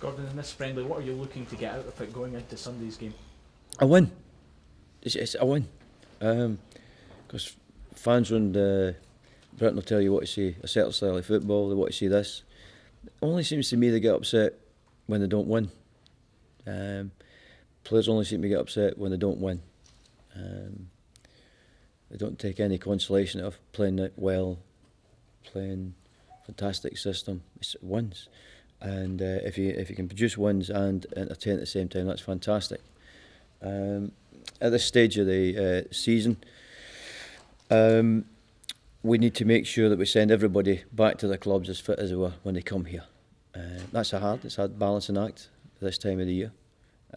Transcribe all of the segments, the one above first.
Gordon, in this friendly, what are you looking to get out of it going into Sunday's game? A win. It's a win. Because fans around Britain will tell you what to see, a certain style of football, they want to see this. It only seems to me they get upset when they don't win. Players only seem to get upset when they don't win. They don't take any consolation out of playing it well, playing fantastic system. It's wins. And if you can produce wins and entertain at the same time, that's fantastic. At this stage of the season, we need to make sure that we send everybody back to their clubs as fit as they were when they come here. That's a hard balancing act this time of the year.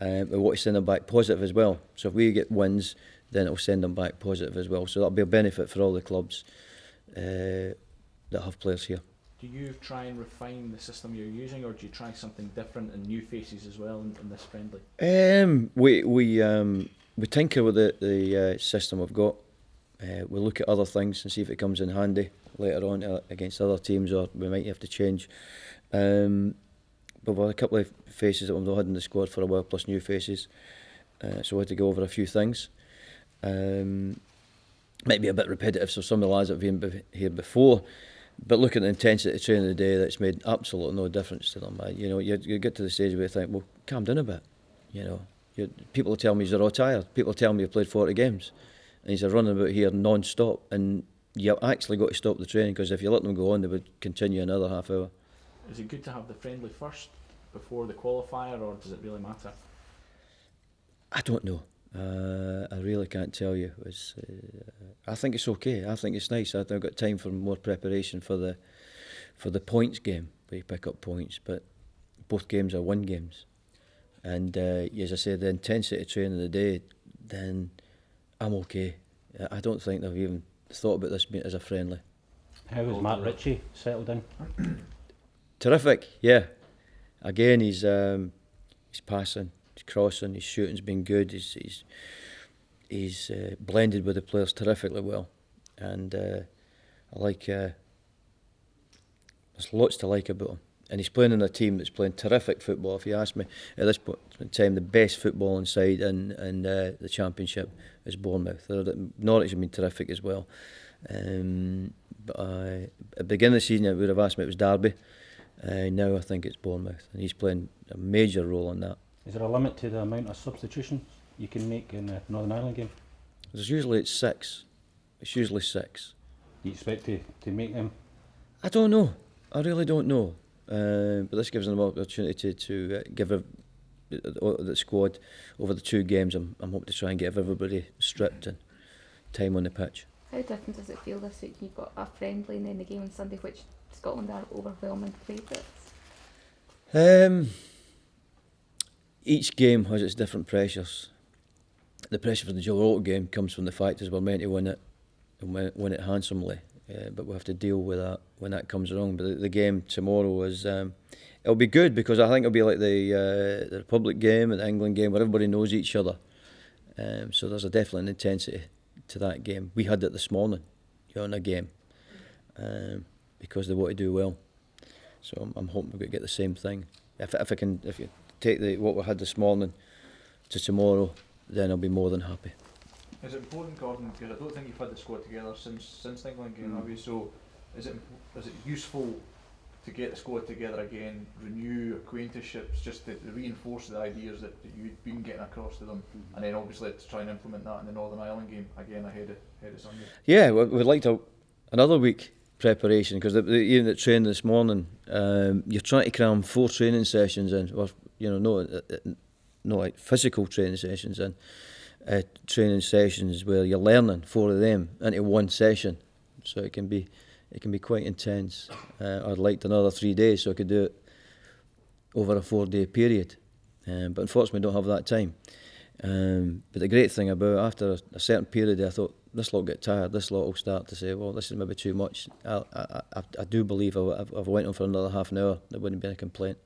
We want to send them back positive as well. So if we get wins, then it'll send them back positive as well. So that'll be a benefit for all the clubs that have players here. Do you try and refine the system you're using, or do you try something different and new faces as well in this friendly? We tinker with the system we've got. We look at other things and see if it comes in handy later on against other teams, or we might have to change. But we've had a couple of faces that we've not had in the squad for a while, plus new faces. So we had to go over a few things. Might be a bit repetitive, so some of the lads that have been here before. But look at the intensity of training today, that's made absolutely no difference to them. You know, you get to the stage where you think, well, calm down a bit. You know, people will tell me you're all tired. People will tell me you've played 40 games. And he's running about here non-stop. And you've actually got to stop the training, because if you let them go on, they would continue another half hour. Is it good to have the friendly first before the qualifier, or does it really matter? I don't know. I really can't tell you. I think it's okay. I think it's nice. I've got time for more preparation for the points game, where you pick up points. But both games are win games, and as I said, the intensity of training the day, then I'm okay. I don't think they've even thought about this as a friendly. How has Matt Ritchie settled in? Terrific. Yeah. Again, he's passing. His crossing, his shooting's been good. He's blended with the players terrifically well, and I like. There's lots to like about him, and he's playing in a team that's playing terrific football. If you ask me, at this point in time, the best football inside in the Championship is Bournemouth. Norwich have been terrific as well, but at the beginning of the season, I would have asked me if it was Derby. Now I think it's Bournemouth, and he's playing a major role in that. Is there a limit to the amount of substitutions you can make in the Northern Ireland game? There's usually six. It's usually six. Do you expect to make them? I don't know. I really don't know. But this gives them an opportunity to give the squad over the two games. I'm hoping to try and get everybody stripped and time on the pitch. How different does it feel this week? You've got a friendly and then the game on Sunday, which Scotland are overwhelming favourites. Each game has its different pressures. The pressure for the Gibraltar game comes from the fact is we're meant to win it and win it handsomely, but we have to deal with that when that comes along. But the game tomorrow is it'll be good, because I think it'll be like the Republic game and the England game, where everybody knows each other. So there's a definite intensity to that game. We had it this morning, in a game, because they want to do well. So I'm hoping we're going to get the same thing. If you take what we had this morning to tomorrow, then I'll be more than happy. Is it important, Gordon, because I don't think you've had the squad together since the England game, have you? So is it useful to get the squad together again, renew acquaintanceships, just to reinforce the ideas that you've been getting across to them, and then obviously to try and implement that in the Northern Ireland game again ahead of Sunday? Yeah, we'd like another week preparation, because the unit trained this morning, you're trying to cram 4 training sessions in, or no like physical training sessions in, training sessions where you're learning 4 of them into one session, so it can be quite intense. I'd liked another 3 days so I could do it over a 4-day period, but unfortunately I don't have that time. But the great thing about it, after a certain period, I thought this lot get tired, this lot will start to say, well, this is maybe too much. I do believe if I went on for another half an hour, there wouldn't be a complaint.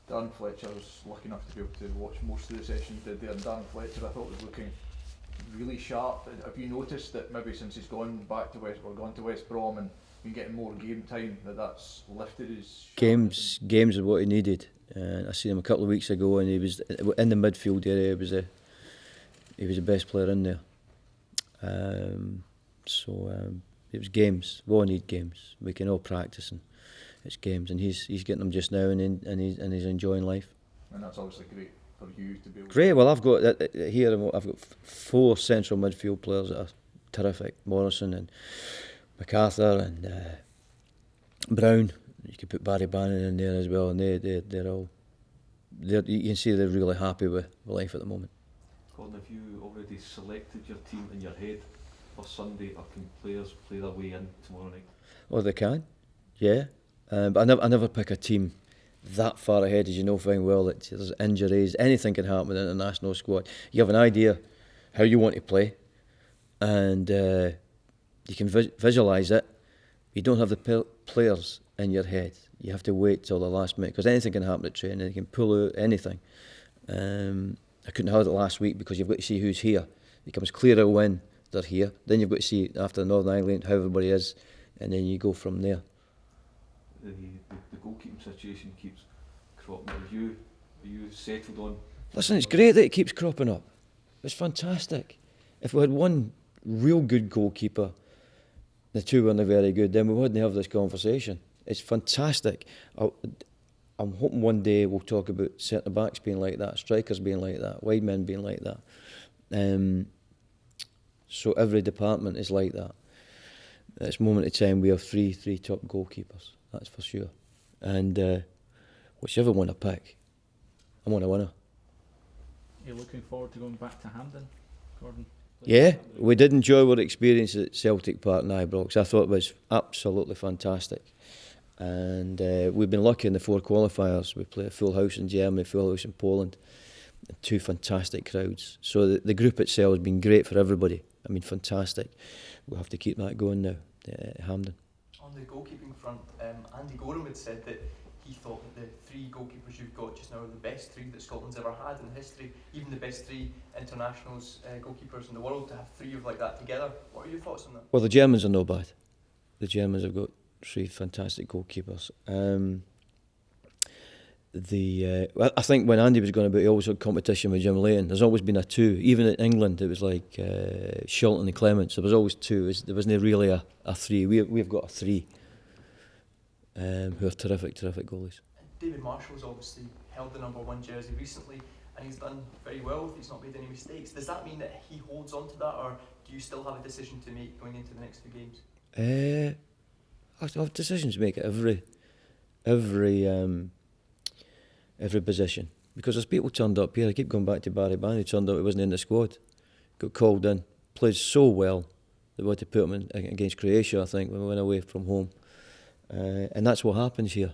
Darren Fletcher, I was lucky enough to be able to watch most of the sessions did there, and Darren Fletcher I thought was looking really sharp. Have you noticed that maybe since he's gone to West Brom and been getting more game time, that's lifted his Games are what he needed. I seen him a couple of weeks ago, and he was in the midfield area. He was the best player in there. It was games. We all need games. We can all practice, and it's games. And he's getting them just now, and he's enjoying life. And that's obviously great for you to be able. Great. Well, I've got here. I've got 4 central midfield players that are terrific. Morrison and MacArthur and Brown. You could put Barry Bannon in there as well, and they're all. You can see they're really happy with life at the moment. Gordon, have you already selected your team in your head for Sunday, or can players play their way in tomorrow night? Oh, they can, yeah. But I never pick a team that far ahead, as you know fine well, that there's injuries, anything can happen in the national squad. You have an idea how you want to play, and you can visualise it. You don't have the players in your head. You have to wait till the last minute, because anything can happen at training. You can pull out anything. I couldn't have it last week because you've got to see who's here. It becomes clearer when they're here. Then you've got to see after Northern Ireland how everybody is, and then you go from there. The goalkeeping situation keeps cropping up. Are you settled on? Listen, it's great that it keeps cropping up. It's fantastic. If we had one real good goalkeeper, the 2 weren't very good, then we wouldn't have this conversation. It's fantastic. I'm hoping one day we'll talk about centre backs being like that, strikers being like that, wide men being like that. So every department is like that. At this moment in time, we have three top goalkeepers, that's for sure. And whichever one I pick, I want a winner. You're looking forward to going back to Hampden, Gordon? Yeah, we did enjoy our experience at Celtic Park in Ibrox. I thought it was absolutely fantastic. And we've been lucky in the 4 qualifiers. We play a full house in Germany, full house in Poland, and 2 fantastic crowds. So the group itself has been great for everybody. I mean, fantastic. We'll have to keep that going now at Hampden. On the goalkeeping front, Andy Gorham had said that he thought that the 3 goalkeepers you've got just now are the best 3 that Scotland's ever had in history, even the best 3 internationals goalkeepers in the world. To have 3 of like that together, what are your thoughts on that? Well, the Germans are no bad. The Germans have got 3 fantastic goalkeepers. I think when Andy was going about, he always had competition with Jim Leighton. There's always been a 2. Even in England, it was like Shilton and Clements. There was always 2. There wasn't really a 3. We've got a 3 who are terrific goalies. David Marshall's obviously held the #1 jersey recently, and he's done very well. He's not made any mistakes. Does that mean that he holds on to that, or do you still have a decision to make going into the next 2 games? I have decisions to make at every position, because there's people turned up here. I keep going back to Barry Bannon, who turned up, he wasn't in the squad, got called in, played so well they wanted to put him in against Croatia, I think, when we went away from home, and that's what happens here.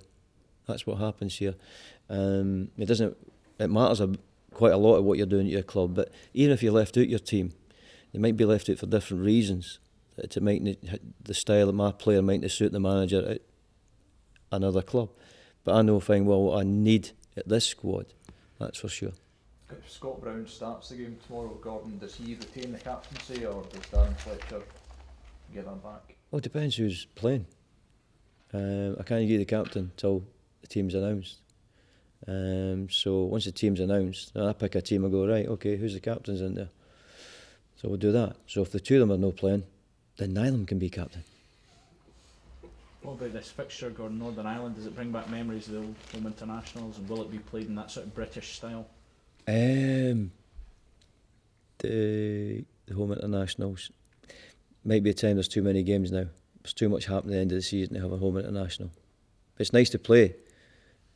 It matters quite a lot of what you're doing at your club, but even if you left out your team, they might be left out for different reasons. To make the style that my player might suit the manager at another club. But I know fine well what I need at this squad, that's for sure. If Scott Brown starts the game tomorrow, Gordon, does he retain the captaincy, or does Darren Fletcher get that back? Well, it depends who's playing. I can't give the captain till the team's announced. So once the team's announced, I pick a team and go, right, okay, who's the captains in there? So we'll do that. So if the 2 of them are not playing, then neither of them can be captain. What about this fixture, Gordon? Northern Ireland, does it bring back memories of the old home internationals, and will it be played in that sort of British style? The home internationals, might be a time there's too many games now. There's too much happening at the end of the season to have a home international. But it's nice to play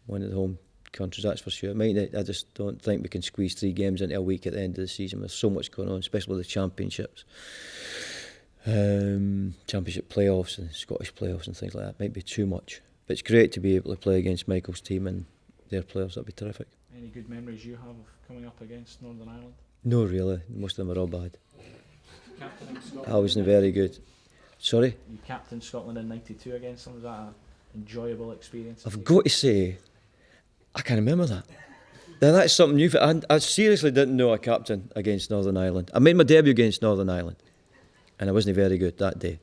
one of the home countries, that's for sure. I just don't think we can squeeze 3 games into a week at the end of the season. There's so much going on, especially with the championships. Championship playoffs and Scottish playoffs and things like that. Might be too much, but it's great to be able to play against Michael's team and their players. That'd be terrific. Any good memories you have of coming up against Northern Ireland? No, really. Most of them are all bad. Captain Scotland. I wasn't very good. Sorry? You captained Scotland in '92 against them. Was that an enjoyable experience? I've got to say, I can't remember that. Now that's something new. I seriously didn't know a captain against Northern Ireland. I made my debut against Northern Ireland, and I wasn't very good that day.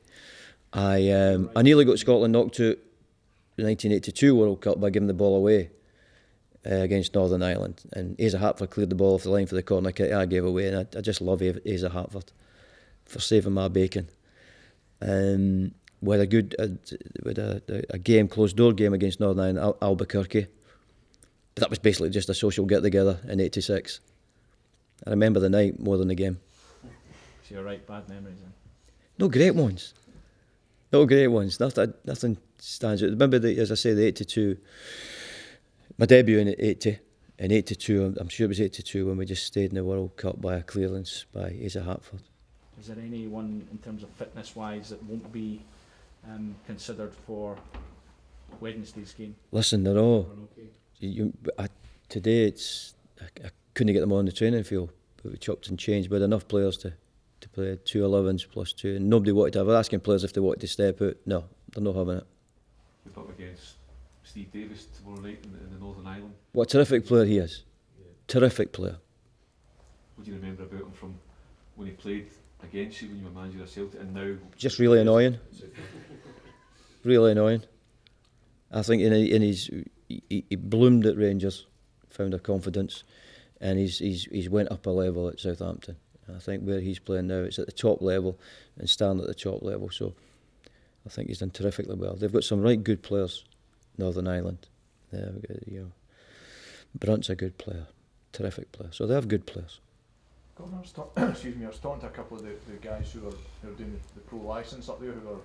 I nearly got Scotland knocked out the 1982 World Cup by giving the ball away against Northern Ireland, and Asa Hartford cleared the ball off the line for the corner kick I gave away, and I just love Asa Hartford for saving my bacon. We had a game, closed door game against Northern Ireland, Albuquerque. But that was basically just a social get together in '86. I remember the night more than the game. So you're right, bad memories then. No great ones. No great ones. Nothing stands out. Remember, as I say, the '82, my debut in '80. In '82, I'm sure it was '82 when we just stayed in the World Cup by a clearance by Asa Hartford. Is there anyone in terms of fitness-wise that won't be considered for Wednesday's game? Listen, they're all. Okay. Today I couldn't get them on the training field, but we chopped and changed. We had enough players to play 2 11s plus 2, and nobody wanted to have. I was asking players if they wanted to step out. No, they're not having it. We're up against Steve Davis tomorrow night in the Northern Ireland. What a terrific player he is. Yeah. Terrific player. What do you remember about him from when he played against you when you were manager of Celtic, and now? Just really annoying. Really annoying. I think he bloomed at Rangers, found a confidence, and he's went up a level at Southampton. I think where he's playing now, it's at the top level and standing at the top level. So I think he's done terrifically well. They've got some right good players, Northern Ireland. Brunt's a good player, terrific player. So they have good players. Gordon, I was talking to a couple of the guys who are doing the pro licence up there, who are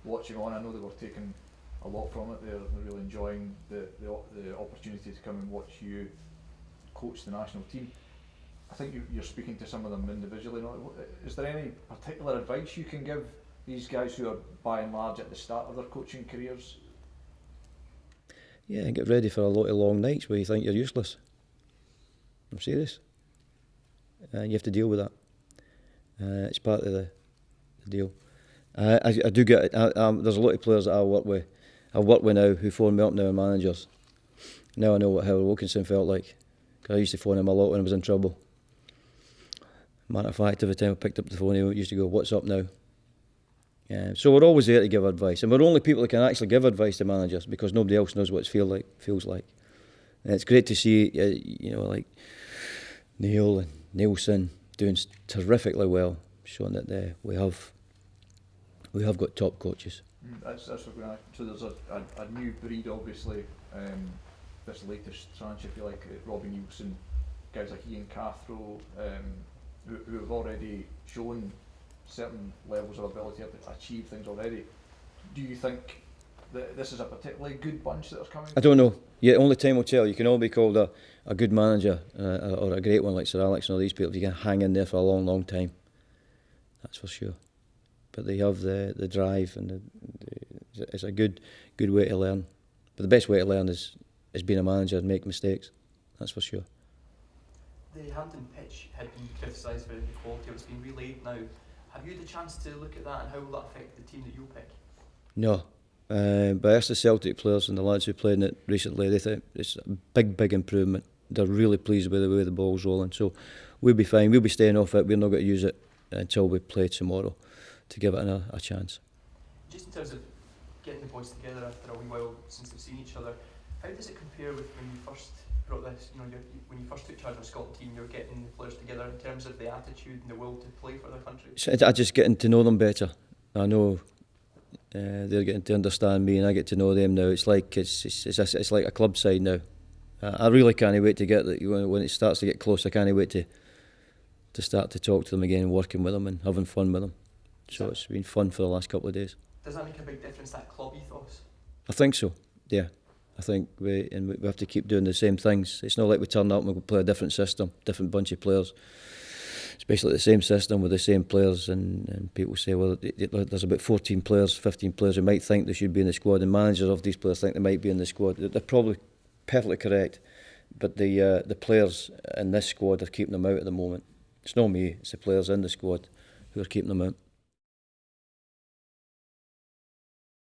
watching on. I know they were taking a lot from it. They're really enjoying the opportunity to come and watch you coach the national team. I think you're speaking to some of them individually. Is there any particular advice you can give these guys who are by and large at the start of their coaching careers? Yeah, and get ready for a lot of long nights where you think you're useless. I'm serious. And you have to deal with that. It's part of the deal. I do get. There's a lot of players that I work with now who phone me up now, managers. Now I know what Howard Wilkinson felt like, because I used to phone him a lot when I was in trouble. Matter of fact, every time I picked up the phone, he used to go, "What's up now?" So we're always there to give advice, and we're only people that can actually give advice to managers, because nobody else knows what it feels like. And it's great to see, like Neil and Nielsen doing terrifically well, showing that we have got top coaches. That's what we're going to. So there's a new breed, obviously. This latest tranche, if you like, Robbie Nielsen, guys like Ian Cathro, who have already shown certain levels of ability to achieve things already. Do you think that this is a particularly good bunch that are coming? I don't know. Yeah, only time will tell. You can all be called a good manager or a great one like Sir Alex and all these people. You can hang in there for a long, long time. That's for sure. But they have the drive, and it's a good way to learn. But the best way to learn is being a manager and make mistakes. That's for sure. The Hampden pitch had been criticised for the quality of it's been relayed now. Have you had the chance to look at that, and how will that affect the team that you'll pick? No. But I asked the Celtic players and the lads who played in it recently, they think it's a big improvement. They're really pleased with the way the ball's rolling. So we'll be fine. We'll be staying off it. We're not going to use it until we play tomorrow to give it a chance. Just in terms of getting the boys together after a wee while since they've seen each other, how does it compare with when you first brought this? When you first took charge of the Scotland team, you're getting the players together in terms of the attitude and the will to play for their country. I just getting to know them better. I know they're getting to understand me, and I get to know them now. It's like it's like a club side now. I really can't wait to get that. When it starts to get close, I can't wait to start to talk to them again, working with them and having fun with them. So it's been fun for the last couple of days. Does that make a big difference, that club ethos? I think so. Yeah. I think we have to keep doing the same things. It's not like we turn up and we play a different system, different bunch of players. It's basically the same system with the same players, and people say, well, there's about 14 players, 15 players who might think they should be in the squad, and managers of these players think they might be in the squad. They're probably perfectly correct, but the players in this squad are keeping them out at the moment. It's not me, it's the players in the squad who are keeping them out.